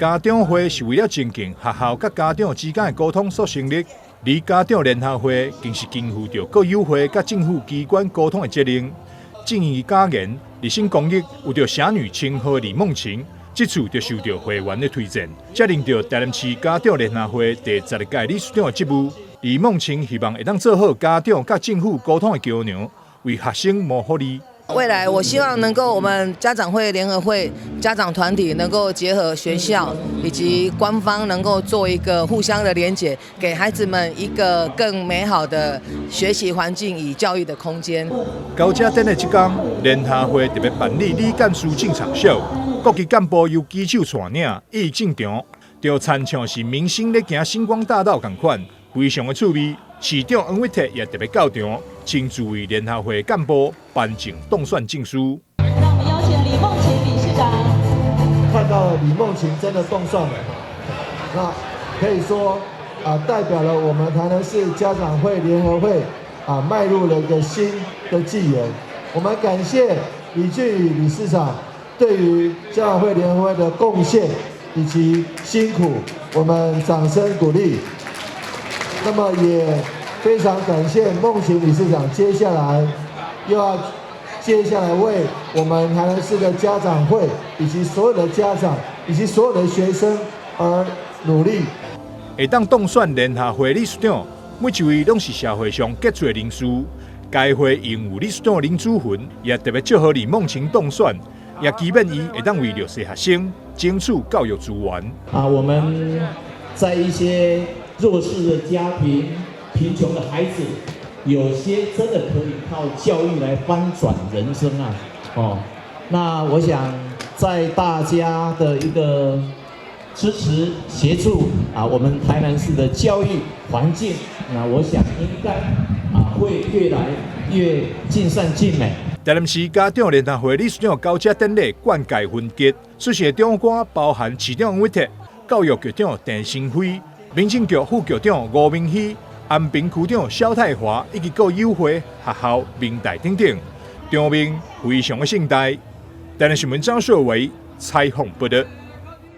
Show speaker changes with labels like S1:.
S1: 家长会是为了增进学校甲家长之间的沟通所成立，而家长联合会更是肩负着各友会甲政府机关沟通的责任。正义家言，立新公益有着侠女称号李梦晴，这次就受到会员的推荐，接任到台南市家长联合会第12届理事长的职务。李梦晴希望会当做好家长甲政府沟通的桥梁，为学生谋福利。
S2: 未来我希望能够我们家长会联合会家长团体能够结合学校以及官方，能够做一个互相的连结，给孩子们一个更美好的学习环境与教育的空间。
S1: 高家等的这天，联合会特别办理理干事进场秀，各级干部由举手带领一进场，就参像是明星咧行星光大道同款，非常的趣味。市长王伟特也特别到场，亲自为联合会干部颁证动算证书。
S3: 让我们邀请李梦晴理事长。
S4: 看到了李梦晴真的动算了，那可以说代表了我们台南市家长会联合会迈入了一个新的纪元。我们感谢李俊宇理事长对于家长会联合会的贡献以及辛苦，我们掌声鼓励。那么也非常感谢梦晴理事长，接下来为我们台南市的家长会以及所有的家长以及所有的学生而努力。
S1: 会当当选联合会理事长，每一位拢是社会上杰出的人士。该会因有理事长林祖云也特别祝贺李梦晴当选，也期盼伊会当为弱势学生争取教育资源。
S5: 我们在一些弱势的家庭、贫穷的孩子，有些真的可以靠教育来翻转人生那我想在大家的一个支持协助我们台南市的教育环境，那我想应该会越来越尽善尽美。
S1: 台南市家长联合会理事长交接典礼冠届分结，出席的长官包含市长王伟特、教育局长陈新辉、民政局副局长吴明熙、安平区长萧泰华以及各友会、学校、明代等等，场面非常的盛大。台南新闻张硕维采访报道。